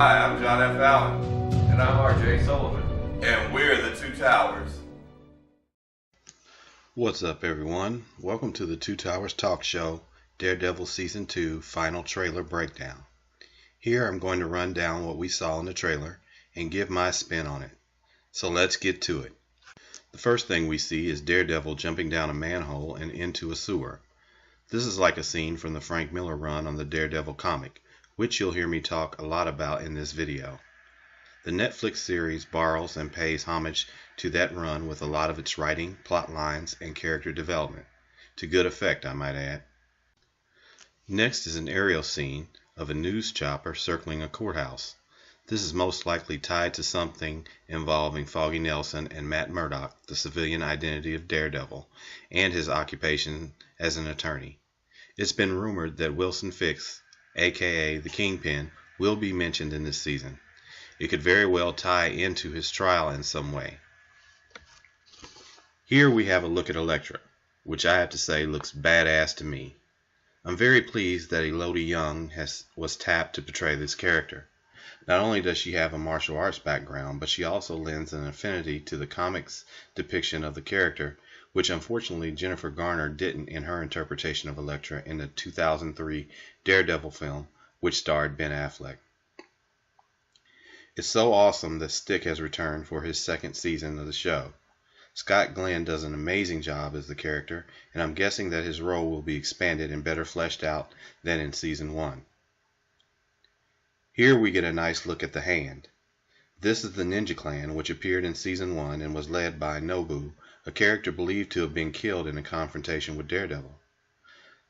Hi, I'm John F. Allen. And I'm R.J. Sullivan. And we're the Two Towers. What's up, everyone? Welcome to the Two Towers Talk Show, Daredevil Season 2 Final Trailer Breakdown. Here I'm going to run down what we saw in the trailer and give my spin on it. So let's get to it. The first thing we see is Daredevil jumping down a manhole and into a sewer. This is like a scene from the Frank Miller run on the Daredevil comic, which you'll hear me talk a lot about in this video. The Netflix series borrows and pays homage to that run with a lot of its writing, plot lines, and character development. To good effect, I might add. Next is an aerial scene of a news chopper circling a courthouse. This is most likely tied to something involving Foggy Nelson and Matt Murdock, the civilian identity of Daredevil, and his occupation as an attorney. It's been rumored that Wilson Fisk, aka the Kingpin, will be mentioned in this season. It could very well tie into his trial in some way. Here we have a look at Elektra, which I have to say looks badass to me. I'm very pleased that Elodie Yung was tapped to portray this character. Not only does she have a martial arts background, but she also lends an affinity to the comics depiction of the character, which unfortunately Jennifer Garner didn't in her interpretation of Elektra in the 2003 Daredevil film, which starred Ben Affleck. It's so awesome that Stick has returned for his second season of the show. Scott Glenn does an amazing job as the character, and I'm guessing that his role will be expanded and better fleshed out than in season 1. Here we get a nice look at the Hand. This is the Ninja Clan, which appeared in season 1 and was led by Nobu, a character believed to have been killed in a confrontation with Daredevil.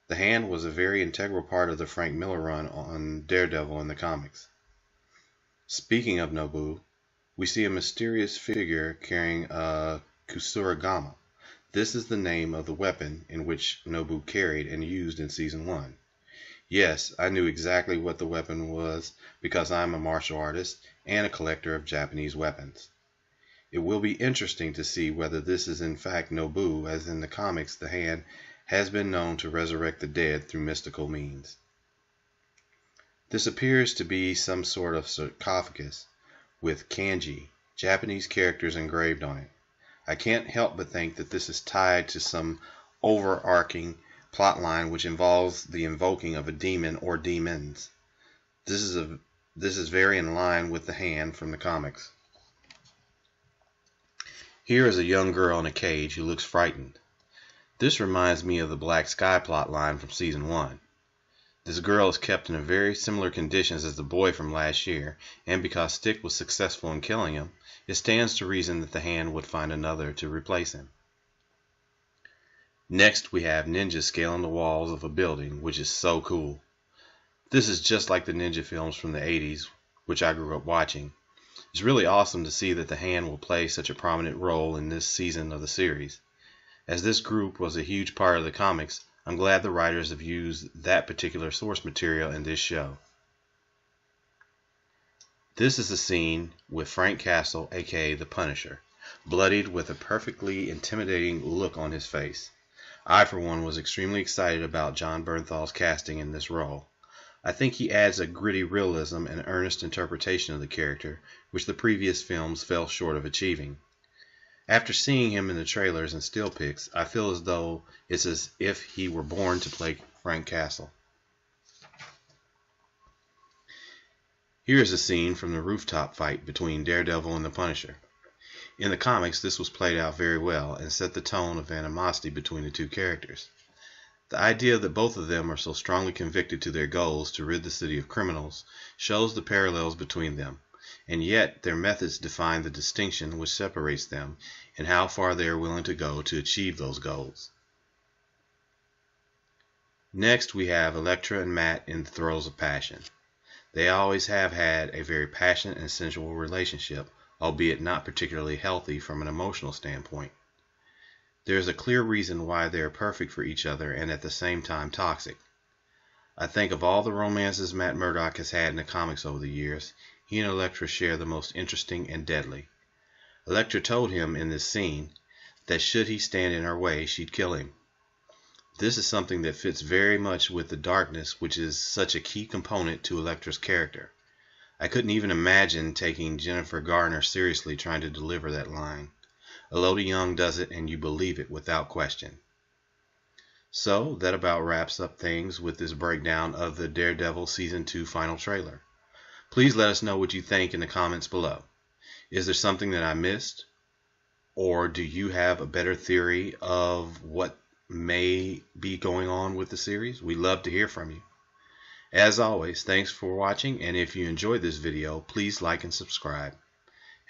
The Hand was a very integral part of the Frank Miller run on Daredevil in the comics. Speaking of Nobu, we see a mysterious figure carrying a Kusuragama. This is the name of the weapon in which Nobu carried and used in season 1. Yes, I knew exactly what the weapon was because I'm a martial artist and a collector of Japanese weapons. It will be interesting to see whether this is in fact Nobu, as in the comics the Hand has been known to resurrect the dead through mystical means. This appears to be some sort of sarcophagus with kanji, Japanese characters engraved on it. I can't help but think that this is tied to some overarching plotline which involves the invoking of a demon or demons. This is very in line with the Hand from the comics. Here is a young girl in a cage who looks frightened. This reminds me of the Black Sky plotline from season 1. This girl is kept in very similar conditions as the boy from last year, and because Stick was successful in killing him, it stands to reason that the Hand would find another to replace him. Next we have ninjas scaling the walls of a building, which is so cool. This is just like the ninja films from the 80s, which I grew up watching. It's really awesome to see that the Hand will play such a prominent role in this season of the series. As this group was a huge part of the comics, I'm glad the writers have used that particular source material in this show. This is a scene with Frank Castle, aka the Punisher, bloodied with a perfectly intimidating look on his face. I, for one, was extremely excited about Jon Bernthal's casting in this role. I think he adds a gritty realism and earnest interpretation of the character, which the previous films fell short of achieving. After seeing him in the trailers and still pics, I feel as though it's as if he were born to play Frank Castle. Here's a scene from the rooftop fight between Daredevil and the Punisher. In the comics, this was played out very well and set the tone of animosity between the two characters. The idea that both of them are so strongly convicted to their goals to rid the city of criminals shows the parallels between them, and yet their methods define the distinction which separates them and how far they are willing to go to achieve those goals. Next we have Elektra and Matt in the throes of passion. They always have had a very passionate and sensual relationship, albeit not particularly healthy from an emotional standpoint. There is a clear reason why they are perfect for each other and at the same time toxic. I think of all the romances Matt Murdock has had in the comics over the years, he and Elektra share the most interesting and deadly. Elektra told him in this scene that should he stand in her way, she'd kill him. This is something that fits very much with the darkness, which is such a key component to Elektra's character. I couldn't even imagine taking Jennifer Garner seriously trying to deliver that line. Elodie Yung does it, and you believe it without question. So, that about wraps up things with this breakdown of the Daredevil Season 2 final trailer. Please let us know what you think in the comments below. Is there something that I missed? Or do you have a better theory of what may be going on with the series? We'd love to hear from you. As always, thanks for watching, and if you enjoyed this video, please like and subscribe.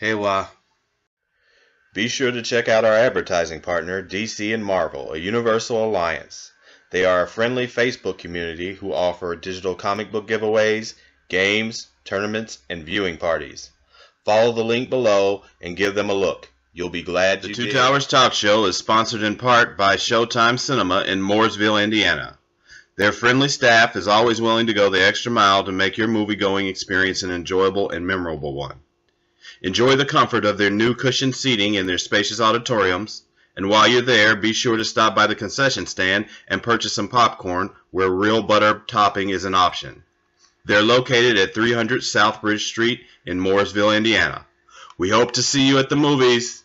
Hewa! Be sure to check out our advertising partner, DC and Marvel, a universal alliance. They are a friendly Facebook community who offer digital comic book giveaways, games, tournaments, and viewing parties. Follow the link below and give them a look. You'll be glad you did. The Two Towers Talk Show is sponsored in part by Showtime Cinema in Mooresville, Indiana. Their friendly staff is always willing to go the extra mile to make your movie-going experience an enjoyable and memorable one. Enjoy the comfort of their new cushioned seating in their spacious auditoriums, and while you're there, be sure to stop by the concession stand and purchase some popcorn where real butter topping is an option. They're located at 300 South Bridge Street in Mooresville, Indiana. We hope to see you at the movies.